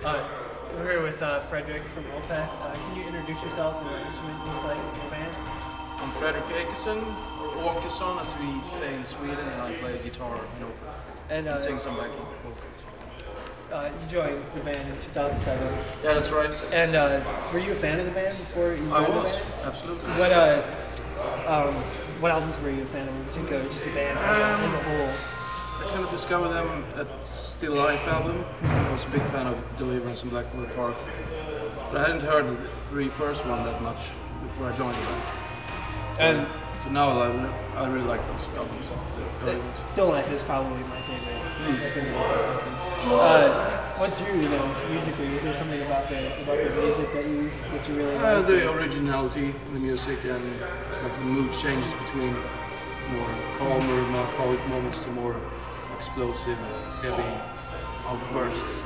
We're here with Fredrik from Opeth. Can you introduce yourself and what instrument you play in your band? I'm Fredrik Akesson, or Akesson as we say in Sweden, and I play guitar in Opeth and sing some backing vocals. You joined the band in 2007. Yeah, that's right. And were you a fan of the band before you joined I was, the band? absolutely. What albums were you a fan of in particular, just the band as a whole? I kind of discovered them at Still Life album. I was a big fan of Deliverance and Blackwater Park. But I hadn't heard the three first one that much before I joined them. And so now I really like those albums. Still Life is probably my favorite. What drew you musically? Was there something about the music that you really liked? The originality of the music and like the mood changes between more calmer, melancholic moments to more explosive, heavy outbursts.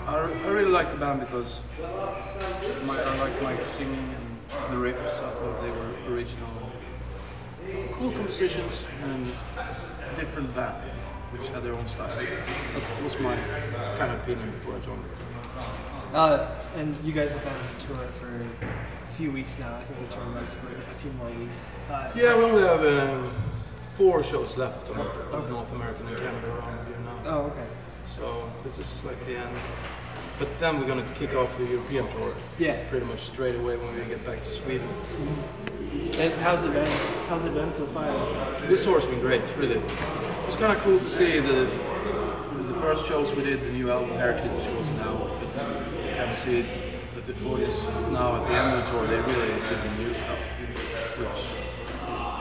I really like the band because I like my singing and the riffs. I thought they were original, cool compositions, and different band, which had their own style. That was my kind of opinion before I joined. And you guys have been on tour for a few weeks now. I think the tour was for a few more weeks. Yeah, we only have 4 shows left of North America and Canada around here now. Oh, okay. So this is like the end. But then we're gonna kick off the European tour. Yeah. Pretty much straight away when we get back to Sweden. And how's it been? How's it been so far? This tour's been great, really. It's kind of cool to see the first shows we did. The new album Heritage wasn't out, but you kind of see that the audience now at the end of the tour, they really into the new stuff, which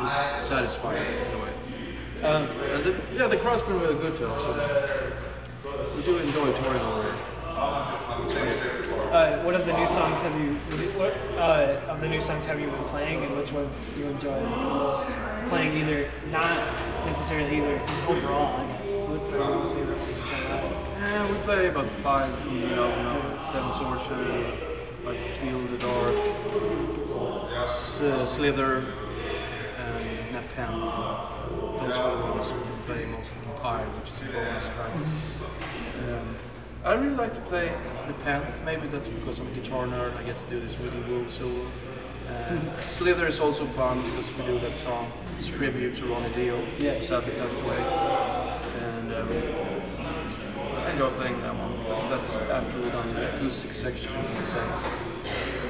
is satisfying in a way. And the crowd's been really good to us. So we do enjoy touring over here. What of the new songs have you? What of the new songs have you been playing, and which ones do you enjoy most playing? Either not necessarily, either just overall, I guess. What's your most favorite? Yeah, we play about 5 from the album now. Devil's Orchard, I Feel the Dark, Slither, and Nepenthe. Those were the ones we play mostly. Empire, which is a bonus track. I really like to play Nepenthe. Maybe that's because I'm a guitar nerd. I get to do this really cool solo. Slither is also fun because we do that song. It's a tribute to Ronnie Dio, who sadly passed away. And I enjoy playing that one because that's after we've done the acoustic section and the sax.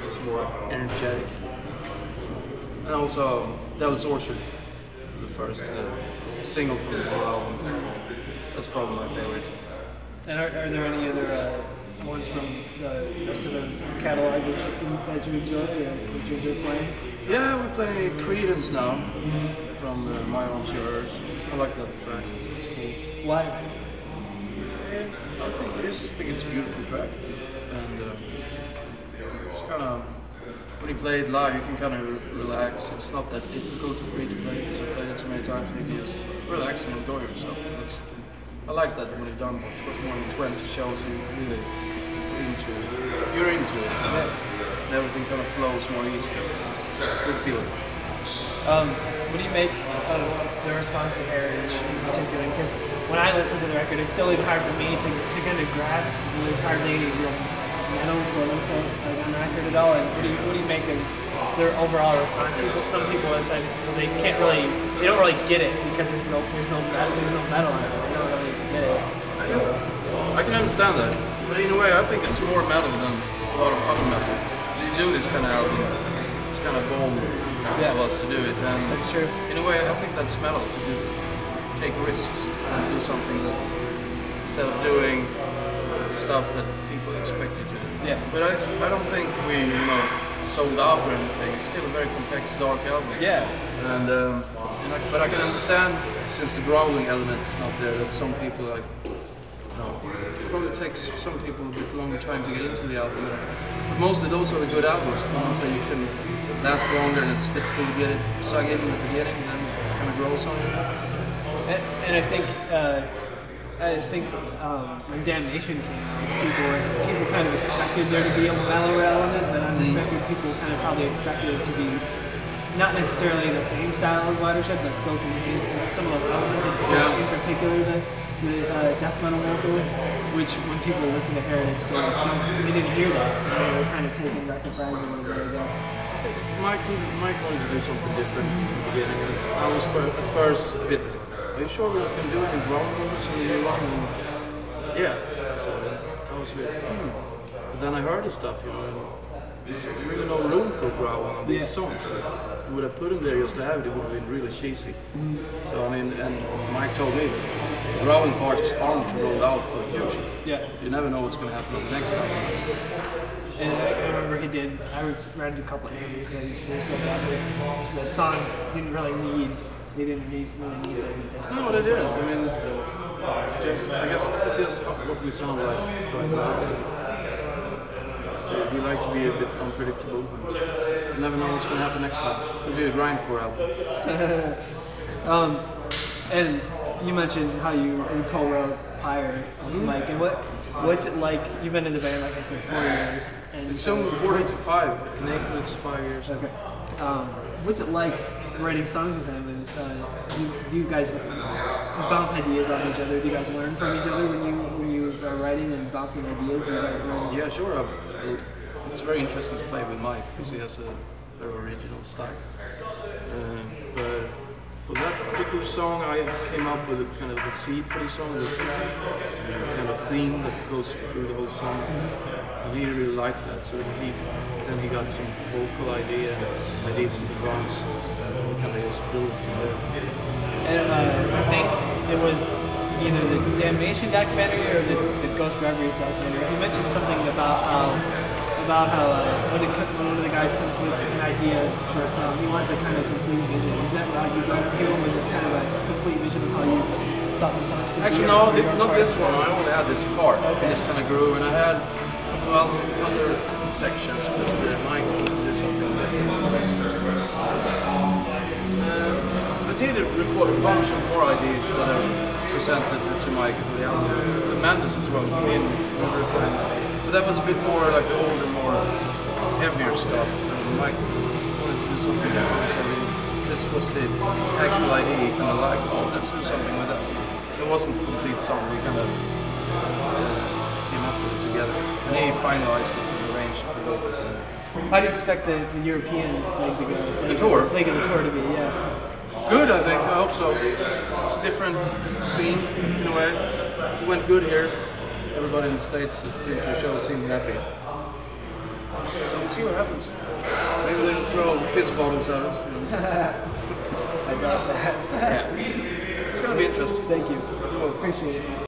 It's more energetic. And also Devil's Orchard, the first single from the album. That's probably my favorite. And are there any other ones from the rest of the catalog that you enjoy or that you enjoy playing? Yeah, we play Credence now from My Arms Yours. I like that track. It's cool. Why? I just think it's a beautiful track, and it's kind of when you play it live, you can kind of relax. It's not that difficult for me to play because I played it so many times. You can just relax and enjoy yourself. I like that when you've done more than 20 shows, you're into it. And everything kind of flows more easily. It's a good feeling. What do you make of the response to Heritage in particular? Because when I listen to the record, it's still even hard for me to kind of grasp. There's hardly any real metal, quote unquote, on the record at all. And what do you make of their overall response? Some people have said they don't really get it because there's no metal on it. They don't really get it. I can understand that, but in a way, I think it's more metal than a lot of other metal. To do this kind of album, it's kind of bold of us to do it, and that's true. In a way, I think that's metal to take risks and do something that instead of doing stuff that people expect you to do. Yeah. But I don't think we sold out or anything. It's still a very complex, dark album. Yeah. But I can understand, since the growling element is not there, that some people it probably takes some people a bit longer time to get into the album. But mostly those are the good albums, the ones that you can last longer and it's difficult to get it sung in the beginning and then kind of grows on you. And I think when Damnation came out, people kind of expected there to be a mellower element, but I'm expecting people kind of probably expected it to be not necessarily the same style as Watershed, but still contains some of those elements. In particular, the death metal vocals, which when people listen to Heritage, they didn't hear that. They were kind of taken by surprise a little bit, I guess. I think Mike wanted to do something different in the beginning. And I was at first a bit, are you sure we're not going to do any ground vocals on the new one? And yeah, so I was a bit, But then I heard the stuff, you know, and there's really no room for growl on these songs. So if we would have put them there just to have it, it would have been really cheesy. So I mean, and Mike told me that the growling parts aren't rolled out for the future. Yeah. You never know what's going to happen next time. And I remember I read a couple of interviews that he said that the songs didn't really need the No, they didn't. I mean, I guess this is just what we sound like right now. So we like to be a bit unpredictable. You never know what's going to happen next time. Could be a grindcore album. And you mentioned how you co-wrote Pyre with Mike. And what's it like? You've been in the band, like I said, 4 years. And it's so important to 5. In April, it's 5 years. Okay. What's it like writing songs with him? And do you guys bounce ideas off each other? Do you guys learn from each other when you are writing and bouncing ideas? Do you guys learn? Yeah, sure. It's very interesting to play with Mike because he has a very original style. But for that particular song, I came up with kind of the seed for the song, this kind of theme that goes through the whole song. And he really liked that, so then he got some vocal ideas from the drums. We kind of just built it from there. And I think it was either the Damnation documentary or the Ghost Reveries documentary. You mentioned something about how when one of the guys says an idea for a song, he wants a kind of complete vision. Is that what you brought to him? Was it kind of a complete vision of how you thought the song should be? Actually, no, not this one. I only had this part, this kind of groove, and I had a couple of other sections, but Mike wanted to do something different. I did record a bunch of more ideas that I presented to Mike for the album. The Mendes as well, but that was a bit more like the older, more heavier stuff. So Mike wanted to do something different. So this was the actual idea. He kind of like, let's do something with that. So it wasn't a complete song. We kind of came up with it together, and he finalized it and arranged the vocals and everything. How do you expect the European leg to go? The tour? Leg of the tour to be, yeah. Good, I think. I hope so. It's a different scene in a way. It went good here. Everybody in the States has been to the show, seemed happy. So we'll see what happens. Maybe they'll throw piss bottles at us. You know. I got that. Yeah. It's going to be interesting. Thank you. Appreciate it.